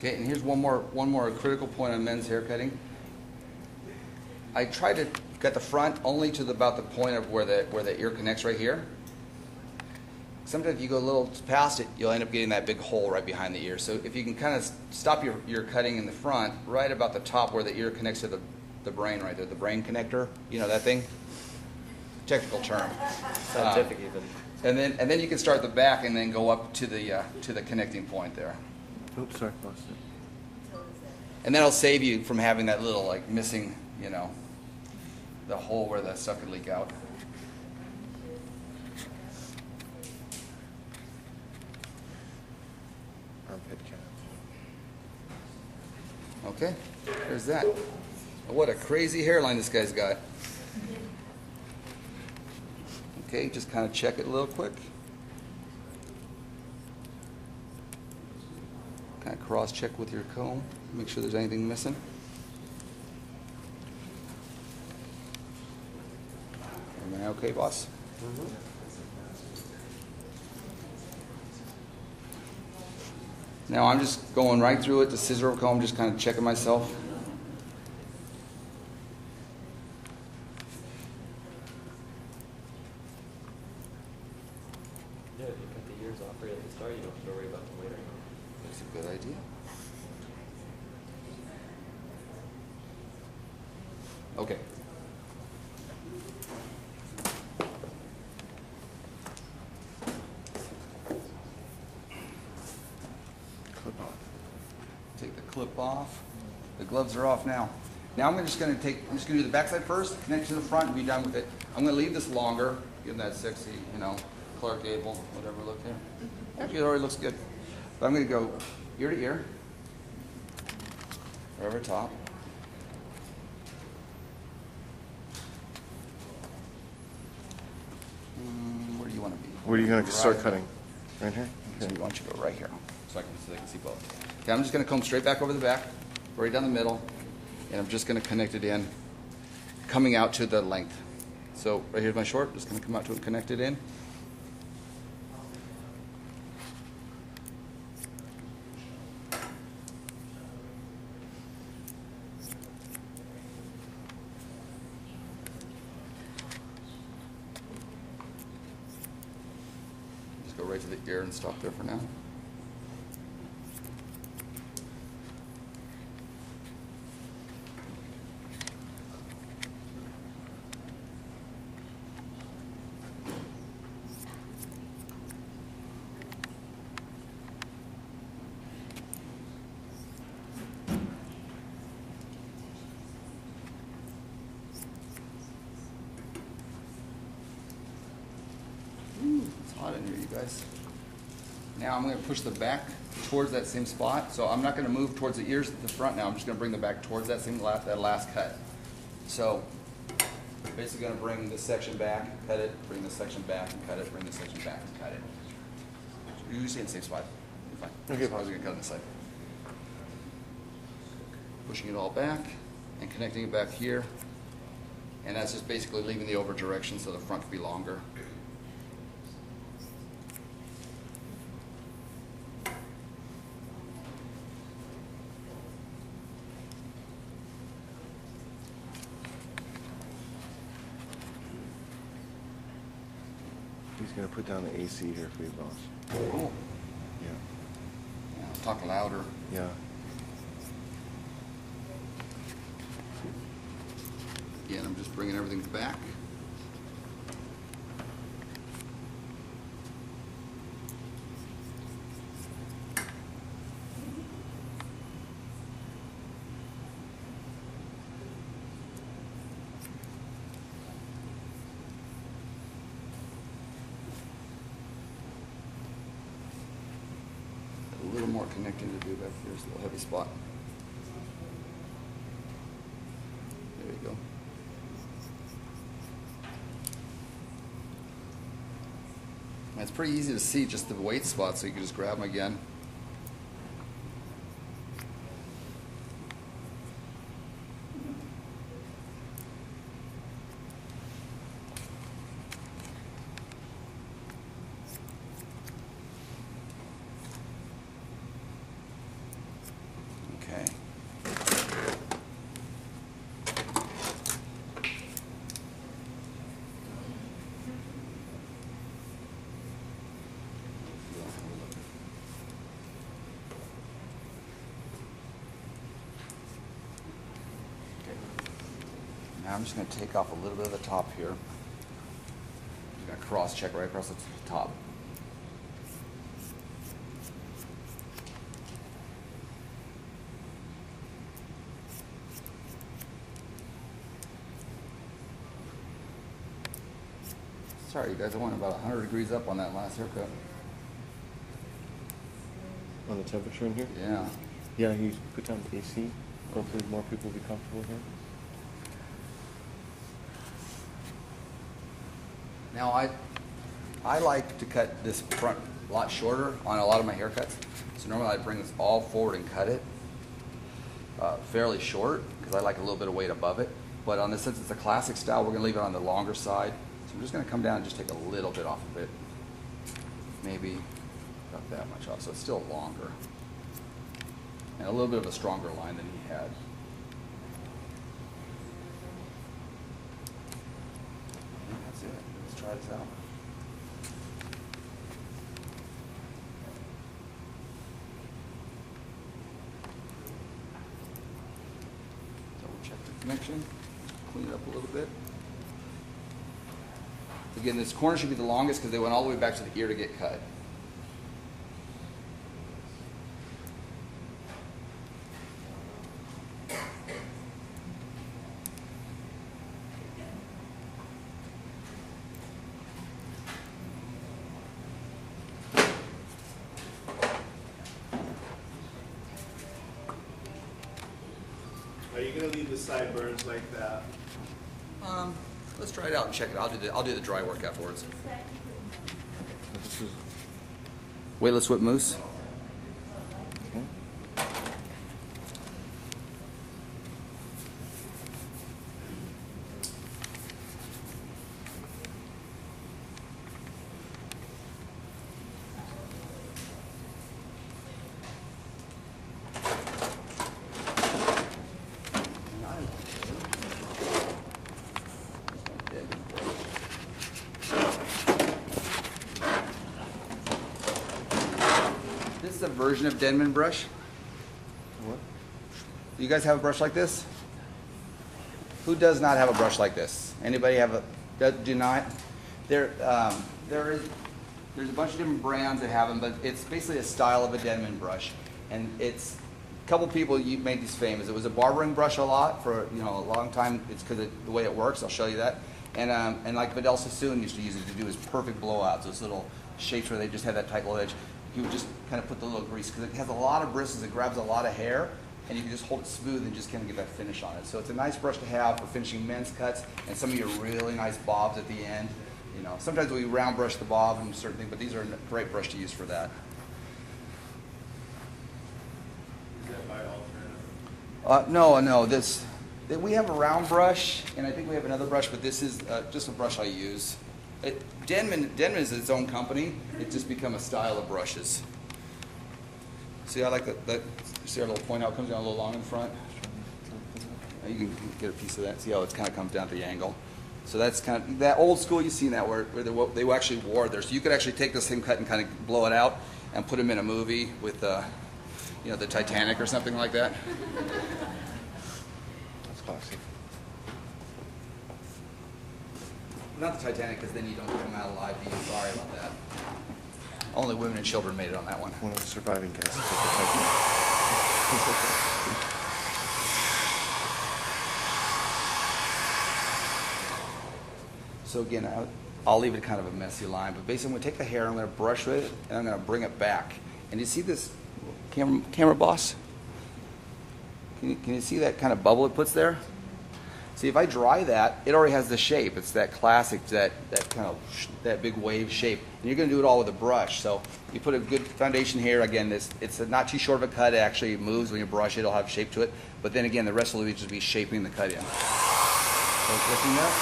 Okay, and here's one more critical point on men's haircutting. I try to cut the front only to about the point of where the ear connects right here. Sometimes if you go a little past it, you'll end up getting that big hole right behind the ear. So if you can kind of stop your cutting in the front, right about the top where the ear connects to the brain right there, the brain connector, you know that thing? Technical term. Scientific even. And then you can start the back and then go up to the connecting point there. Oops, sorry, lost it. And that'll save you from having that little like missing, you know, the hole where the stuff could leak out. Armpit cap. Okay, there's that. What a crazy hairline this guy's got. Okay, just kind of check it a little quick. Kind of cross-check with your comb, make sure there's anything missing. Am I okay, boss? Mm-hmm. Now I'm just going right through it, the scissor comb, just kind of checking myself. Yeah, if you cut the ears off right at the start, you don't have to worry about them later. That's a good idea. Okay. Clip off. Take the clip off. The gloves are off now. Now I'm just going to do the backside first, connect to the front, and be done with it. I'm going to leave this longer, give them that sexy, you know, Clark Gable, whatever look there. Actually, it already looks good. But I'm going to go ear to ear, right over top. Where do you want to be? Where are you going to start Right. cutting? Right here? So Okay. we want you to go right here, so they can see both. Okay, I'm just going to comb straight back over the back, right down the middle, and I'm just going to connect it in, coming out to the length. So right here's my short, just going to come out to it, connect it in. Just go right to the ear and stop there for now. It's hot in here, you guys. Now I'm going to push the back towards that same spot. So I'm not going to move towards the ears at the front now. I'm just going to bring the back towards that same last cut. So basically going to bring this section back, cut it, bring this section back and cut it, bring this section back and cut it. You're usually in the same spot. You're fine. Okay, So I was going to cut on this side. Pushing it all back and connecting it back here. And that's just basically leaving the over direction so the front can be longer. He's going to put down the AC here for you, boss. Cool. Yeah. Yeah, talk louder. Yeah. Again, I'm just bringing everything back. A little more connecting to do back here. It's a little heavy spot. There you go. And it's pretty easy to see just the weight spot, so you can just grab them again. Now I'm just going to take off a little bit of the top here. I'm going to cross check right across the top. Sorry, you guys, I went about 100 degrees up on that last haircut. On the temperature in here? Yeah. Yeah, you put down the AC. Hopefully more people will be comfortable here. Now I like to cut this front a lot shorter on a lot of my haircuts. So normally I bring this all forward and cut it fairly short because I like a little bit of weight above it. But on this, since it's a classic style, we're going to leave it on the longer side. So I'm just going to come down and just take a little bit off of it. Maybe not that much off, so it's still longer. And a little bit of a stronger line than he had. Yeah, that's it. Let's try this out. Double check the connection. Clean it up a little bit. Again, this corner should be the longest because they went all the way back to the ear to get cut. Are you gonna leave the sideburns like that? Let's try it out and check it. I'll do the dry work afterwards. This is Weightless whip mousse. okay. This is a version of Denman brush. What? Do you guys have a brush like this? Who does not have a brush like this? Anybody have a? Do not? There's a bunch of different brands that have them, but it's basically a style of a Denman brush, and it's a couple people made these famous. It was a barbering brush a lot for a long time. It's because of the way it works. I'll show you that. And like Vidal Sassoon used to use it to do his perfect blowouts, those little shapes where they just had that tight little edge. He would just kind of put the little grease because it has a lot of bristles. It grabs a lot of hair, and you can just hold it smooth and just kind of get that finish on it. So it's a nice brush to have for finishing men's cuts and some of your really nice bobs at the end. Sometimes we round brush the bob and certain things, but these are a great brush to use for that. Is that by Alterna? No. We have a round brush, and I think we have another brush, but this is just a brush I use. Denman is its own company. It's just become a style of brushes. See, I like that. See our little point out comes down a little long in front. You can get a piece of that. See how it kind of comes down at the angle. So that's kind of that old school. You've seen that where they actually wore there. So you could actually take the same cut and kind of blow it out and put them in a movie with the Titanic or something like that. That's classic. Not the Titanic, because then you don't come out alive. Be sorry about that. Only women and children made it on that one. One of the surviving guests. So again, I'll leave it kind of a messy line, but basically I'm going to take the hair, I'm going to brush with it, and I'm going to bring it back. And you see this, camera boss? Can you see that kind of bubble it puts there? See, if I dry that, it already has the shape. It's that classic, that kind of that big wave shape. And you're going to do it all with a brush. So you put a good foundation here. Again, it's not too short of a cut. It actually moves when you brush it. It'll have shape to it. But then again, the rest will just be shaping the cut in. So looking up.